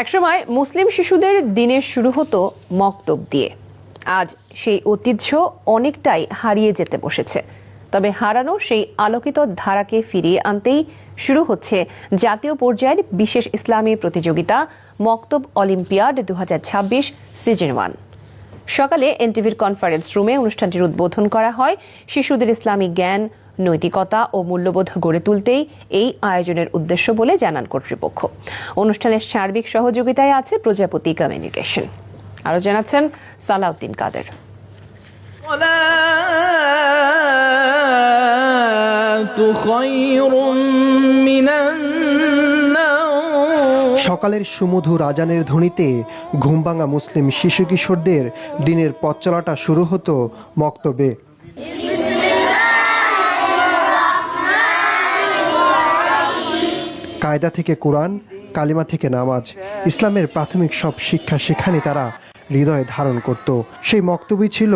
একসময় মুসলিম শিশুদের দিনের শুরু হতো মক্তব দিয়ে। আজ সেই ঐতিহ্য অনেকটাই হারিয়ে যেতে বসেছে। তবে হারানো সেই আলোকিত ধারাকে ফিরিয়ে আনতেই শুরু হচ্ছে জাতীয় পর্যায়ের বিশেষ ইসলামী প্রতিযোগিতা মক্তব অলিম্পিয়াড 2026 সিজন 1। সকালে এনটিভির কনফারেন্স রুমে অনুষ্ঠানটির উদ্বোধন করা হয়। শিশুদের ইসলামিক জ্ঞান, নৈতিকতা ও মূল্যবোধ গড়ে তুলতেই এই আয়োজনের উদ্দেশ্য বলে জানান কর্তৃপক্ষ। অনুষ্ঠানের সার্বিক সহযোগিতায় আছে প্রজাপতি কমিউনিকেশন। আরও জানাচ্ছেন সালাউদ্দিন কাদের। সকালের সুমধুর আজানের ধ্বনিতে ঘুমভাঙা মুসলিম শিশু কিশোরদের দিনের পথ চলাটা শুরু হতো মক্তবে। কায়দা থেকে কোরআন, কালিমা থেকে নামাজ, ইসলামের প্রাথমিক সব শিক্ষা সেখানে তারা হৃদয়ে ধারণ করত। সেই মক্তবই ছিল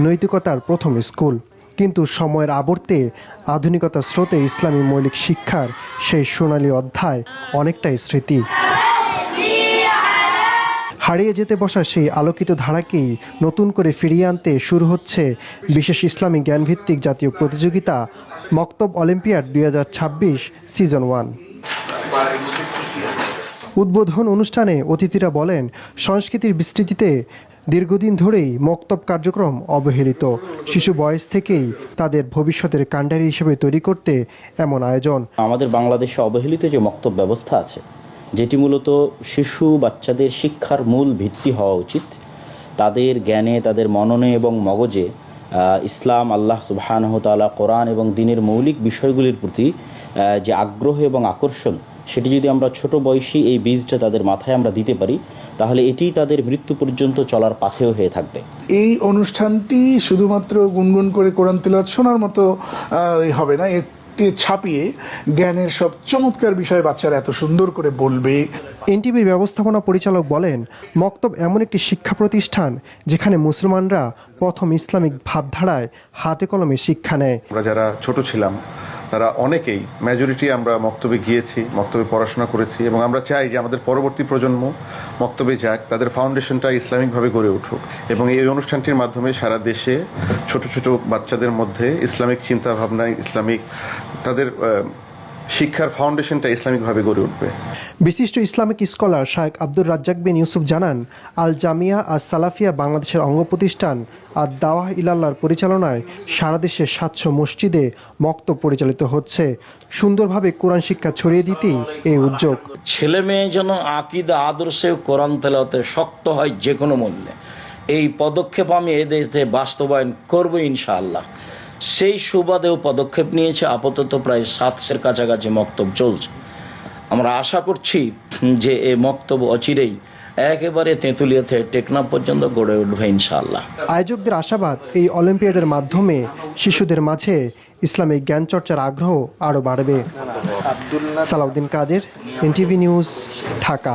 নৈতিকতার প্রথম স্কুল। কিন্তু সময়ের আবর্তে আধুনিকতার স্রোতে ইসলামী মৌলিক শিক্ষার সেই সোনালী অধ্যায় অনেকটাই স্মৃতি। হারিয়ে যেতে বসা সেই আলোকিত ধারাকেই নতুন করে ফিরিয়ে আনতে শুরু হচ্ছে বিশেষ ইসলামী জ্ঞানভিত্তিক জাতীয় প্রতিযোগিতা মক্তব অলিম্পিয়াড 2026 সিজন 1। উদ্বোধন অনুষ্ঠানে অতিথিরা বলেন, সংস্কৃতির বিস্তৃতিতে দীর্ঘদিন ধরেই মক্তব কার্যক্রম অবহেলিত। শিশু বয়স থেকেই তাদের ভবিষ্যতের কাণ্ডারি হিসেবে তৈরি করতে এমন আয়োজন। আমাদের বাংলাদেশে অবহেলিত যে মক্তব ব্যবস্থা আছে, যেটি মূলত শিশু বাচ্চাদের শিক্ষার মূল ভিত্তি হওয়া উচিত। তাদের জ্ঞানে, তাদের মননে এবং মগজে ইসলাম, আল্লাহ সুবহানাহু ওয়া তাআলা, কোরআন এবং দ্বীনের মৌলিক বিষয়গুলির প্রতি যে আগ্রহ এবং আকর্ষণ, সেটি যদি আমরা ছোট বয়সী এই বীজটা তাদের মাথায় আমরা দিতে পারি, তাহলে এটি তাদের মৃত্যু পর্যন্ত চলার পাথেয় হয়ে থাকবে। এই অনুষ্ঠানটি শুধুমাত্র গুনগুন করে কোরআন তিলাওয়াত শোনার মতো হবে না, এটি ছাপিয়ে জ্ঞানের সব চমৎকার বিষয় বাচ্চারা এত সুন্দর করে বলবে। এনটিভির ব্যবস্থাপনা পরিচালক বলেন, মক্তব এমন একটি শিক্ষা প্রতিষ্ঠান যেখানে মুসলমানরা প্রথম ইসলামিক ভাবধারায় হাতে কলমে শিক্ষা নেয়। আমরা যারা ছোট ছিলাম তারা অনেকেই, মেজরিটি আমরা মক্তবে গিয়েছি, মক্তবে পড়াশোনা করেছি এবং আমরা চাই যে আমাদের পরবর্তী প্রজন্ম মক্তবে যাক, তাদের ফাউন্ডেশনটা ইসলামিকভাবে গড়ে উঠুক। এবং এই অনুষ্ঠানটির মাধ্যমে সারা দেশে ছোট ছোট বাচ্চাদের মধ্যে ইসলামিক চিন্তাভাবনা, ইসলামিক তাদের শিক্ষার ফাউন্ডেশনটা ইসলামিকভাবে গড়ে উঠবে। বিশিষ্ট ইসলামিক স্কলার শায়েখ আব্দুর রাজ্জাক বিন ইউসুফ জানান, আল জামিয়া আস সালাফিয়া বাংলাদেশের অঙ্গ প্রতিষ্ঠান আর দাওয়াহ ইলাল্লাহর পরিচালনায় সারা দেশে 700 মসজিদে মক্তব পরিচালিত হচ্ছে। সুন্দরভাবে কোরআন শিক্ষা ছড়িয়ে দিতেই এই উদ্যোগ। ছেলে মেয়ে যেন আকীদা, আদর্শে, কোরআন তেলাওয়াতে শক্ত হয় যে কোনো মূল্যে, এই পদক্ষেপ আমি এই দেশে বাস্তবায়ন করব ইনশাআল্লাহ। সেই সুবাদেও পদক্ষেপ নিয়েছে। আপাতত প্রায় 700-এর কাছাকাছি মক্তব চলছে। আমরা আশা করছি যে এই মক্তব অচিরেই একেবারে তেঁতুলিয়া থেকে টেকনাফ পর্যন্ত গড়ে উঠবে ইনশাআল্লাহ। আয়োজকদের আশাবাদ, এই অলিম্পিয়াডের মাধ্যমে শিশুদের মাঝে ইসলামিক জ্ঞান চর্চার আগ্রহ আরও বাড়বে। সালাউদ্দিন কাদের, এনটিভি নিউজ, ঢাকা।